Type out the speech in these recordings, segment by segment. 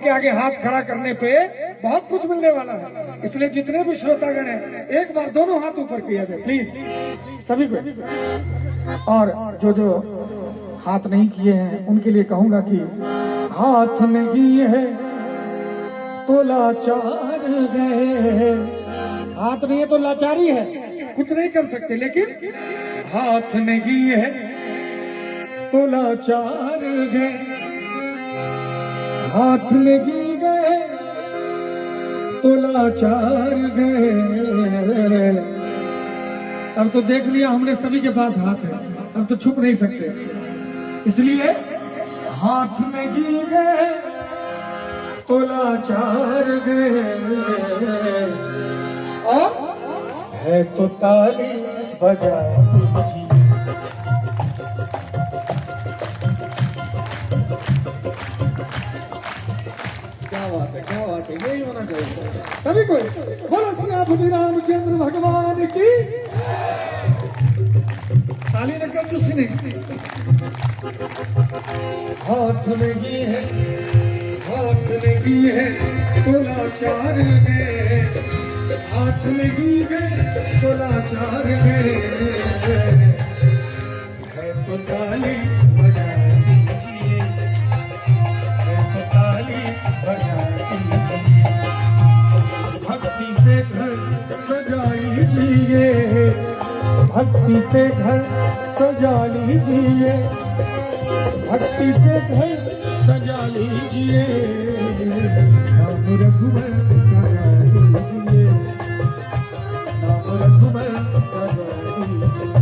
के आगे हाथ खड़ा करने पे बहुत कुछ मिलने वाला है। इसलिए जितने भी श्रोतागण हैं एक बार दोनों हाथ ऊपर किया जाए प्लीज, सभी को। और जो जो हाथ नहीं किए हैं उनके लिए कहूंगा कि हाथ नहीं है तो लाचार है। हाथ नहीं है तो लाचारी है, कुछ नहीं कर सकते। लेकिन हाथ नहीं है तो लाचार है, हाथ लगी गए तो लाचार गए। अब तो देख लिया हमने, सभी के पास हाथ है, अब तो छुप नहीं सकते। इसलिए हाथ लगी गए तो लाचार गए, और है तो ताली बजाती जी। क्या बात है, क्या बात है, यही होना चाहिए सभी को। बोलो श्री रामचंद्र भगवान की। ताली ने क्यों चुसी नहीं। हाथ लगी है, हाथ लगी है तो लाचार है, हाथ लगी है तो लाचार है तो ताली बजा दीजिए, है तो ताली बजा दीजिए। भक्ति से घर सजा लीजिए, भक्ति से घर सजा लीजिए, भक्ति से घर सजा लीजिए। नाम रघुवर सजा लीजिए, नाम रघुवर सजा लीजिए।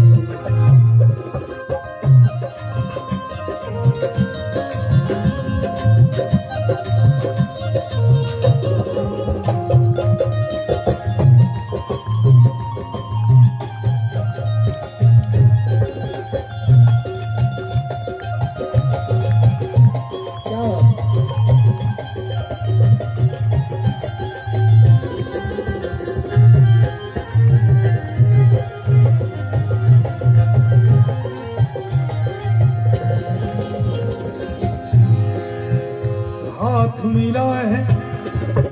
हाथ मिला है,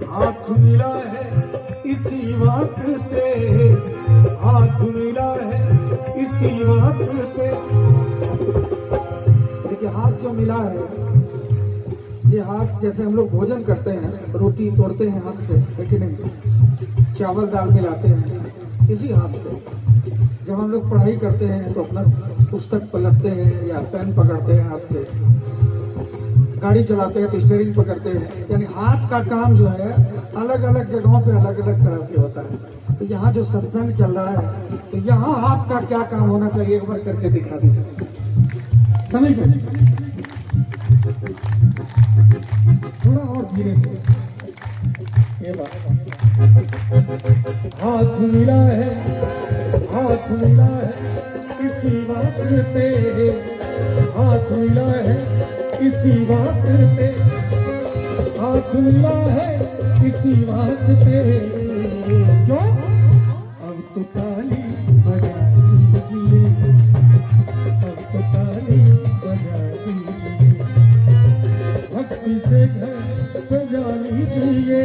हाथ मिला है इसी वास्ते, हाथ मिला है इसी वास्ते। देखिए हाथ जो मिला है, ये हाथ जैसे हम लोग भोजन करते हैं, रोटी तोड़ते हैं हाथ से, लेकिन नहीं, चावल दाल मिलाते हैं इसी हाथ से। जब हम लोग पढ़ाई करते हैं तो अपना पुस्तक पलटते हैं या पेन पकड़ते हैं हाथ से, गाड़ी चलाते हैं तो स्टीयरिंग पकड़ते हैं। यानी हाथ का काम जो है अलग अलग जगहों पे अलग अलग तरह से होता है। तो यहाँ जो सत्संग चल रहा है तो यहाँ हाथ का क्या काम होना चाहिए, एक बार करके दिखा दीजिए सभी को, थोड़ा और धीरे से। ये बात हाथ मिला है, हाथ मिला है इसी वास्ते, हाथ मिला है इसी वास्ते, हाथ मिला है इसी वास्ते। क्यों? अब तो ताली बजा दीजिए, अब तो ताली बजा दीजिए। भक्ति से घर सजा लीजिए,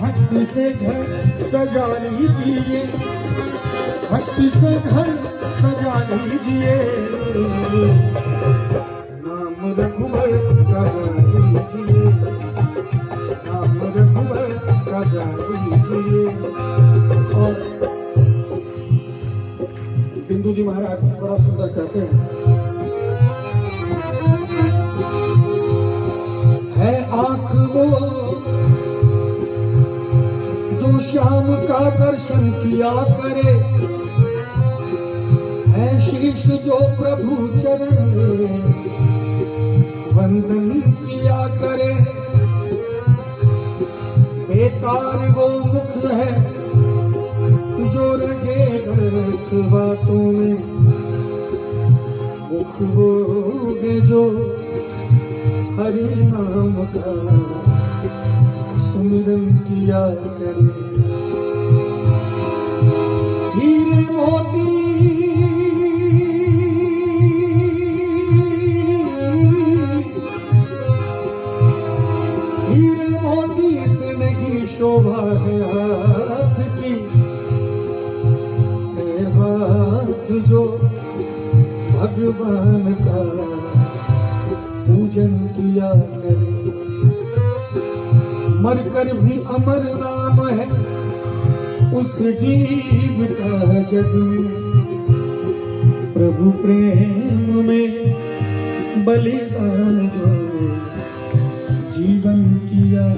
भक्ति से घर सजा लीजिए, भक्ति से घर सजा लीजिए। रघुवर सजा लीजिए, नाम रघुवर सजा लीजिए। और बिंदु जी महाराज बड़ा सुंदर कहते हैं, है आंख वो जो श्याम का दर्शन किया करे, है शीश जो प्रभु चरण में वंदन किया करे। बेकार वो मुख है जो रहे व्यर्थ बातों में, मुख वो है जो हरि नाम का सुमिरन किया करे। हीरे मोती हीरे मोती से नहीं शोभा है हाथ की, है हाथ जो भगवान का पूजन किया करे। मरकर भी अमर नाम है उस जीव का जग में, प्रभु प्रेम में बलिदान जो जीवन किया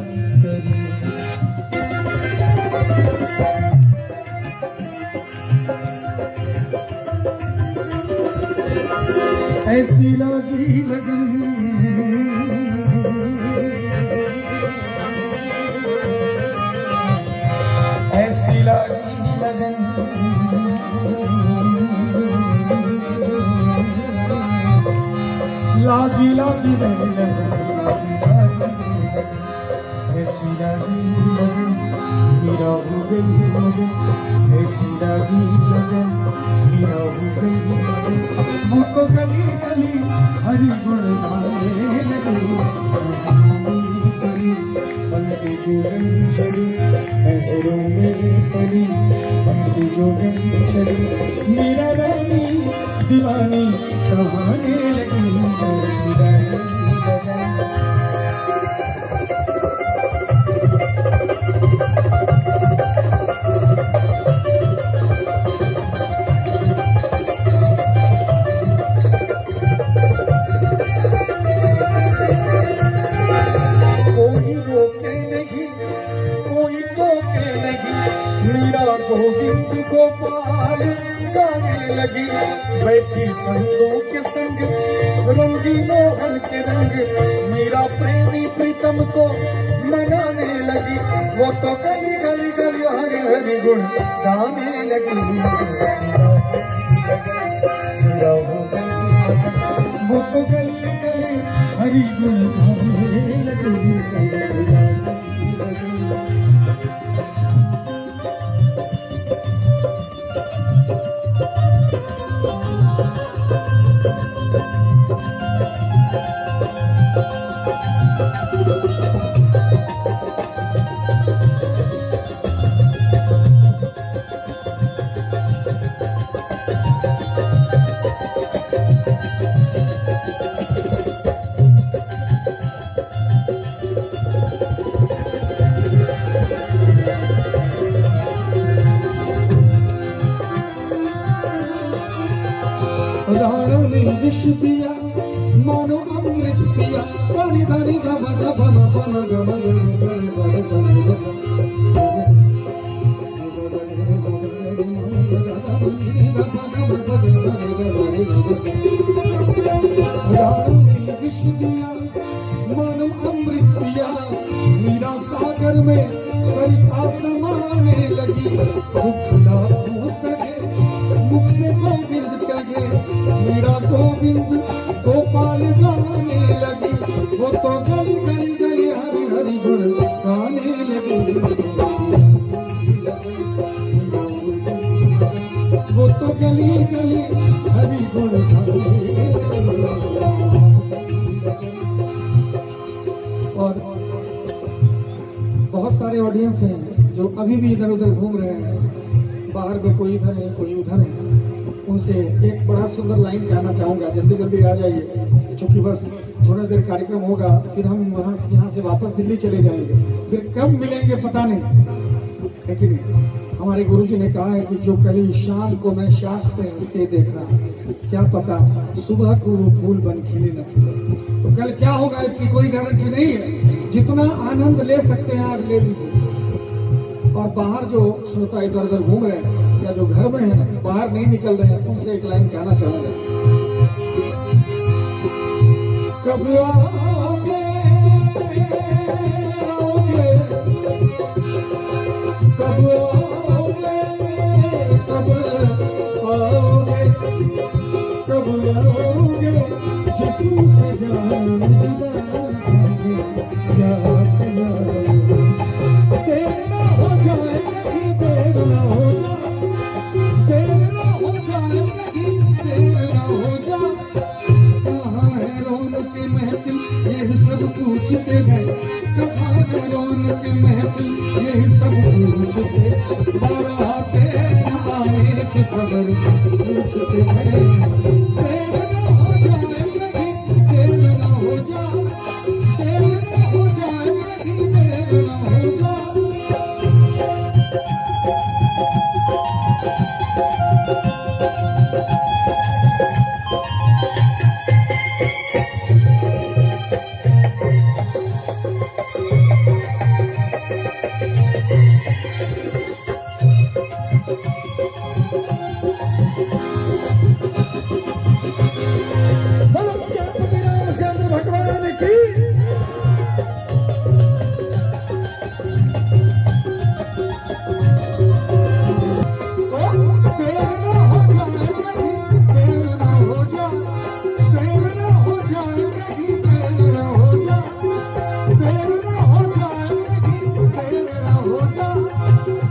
करे। ऐसी लगी लगन ऐसी लगी लगन लागी लागी लगन ऐसी लागी लगन मेरा हो गई लगन, ऐसी लागी लगन मेरा हो गई लगन। वो तो गली गली हरि गुण गाने लगी, पंक्ति जोगन चली महरों में पली, पंक्ति जोगन चली मेरा रानी दीवानी कहानी लगी। ऐसी लागी लगन गोविंद गोपाल गाने लगी, बैठी संतों के संग रंगी मोहन के रंग, मेरा प्रेमी प्रीतम को मनाने लगी। वो तो गली गली गली हरि हरि गुण गाने लगी, वो तो गली गली हरि गुण गाने लगी। राणा ने विष पिया मानो अमृत पिया, सारी धारी धमा धमा पन गम राणा ने विष दिया मानो अमृत पिया, मीरा सागर में सरिता समाने लगी। भूखला सके मुख से गोविंद कहे, मेरा गोविंद गोपाल गाने लगी। वो तो गली गली गली हरि हरि गुण गाने लगी, वो तो गली गली हरि गुण गाने लगी। और बहुत सारे ऑडियंस हैं जो अभी भी इधर उधर घूम रहे हैं, बाहर में कोई इधर है कोई उधर है, उनसे एक बड़ा सुंदर लाइन कहना चाहूँगा, जल्दी जल्दी आ जाइए, क्योंकि बस थोड़ा देर कार्यक्रम होगा, फिर हम यहाँ से वापस दिल्ली चले जाएंगे, फिर कब मिलेंगे पता नहीं, है कि नहीं। हमारे गुरुजी ने कहा है कि जो कली शाम को मैं शाख पे हंसते देखा, क्या पता सुबह को वो फूल बन खिले न खिले। तो कल क्या होगा इसकी कोई गारंटी नहीं है, जितना आनंद ले सकते हैं आज ले लीजिए। और बाहर जो श्रोता इधर उधर घूम रहे हैं या जो घर में है बाहर नहीं निकल रहे हैं, उनसे एक लाइन कहना चाहूंगा। कब आओगे कब आओगे कब आओगे कब आओगे, जिस्म से जान जुदा क्या तेरा हो जाए नहीं तेरा हो जा, तेरा हो जाए नहीं तेरा हो जा। कहाँ है रौनक महफिल रौनक महफिल यही सब पूछते, बारह आते आने की खबर पूछते हैं। देर न हो जाए कहीं, देर न हो जाए, देर न हो जाए कहीं, देर न हो जाए। रामचंद्र भगवान की।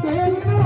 देर न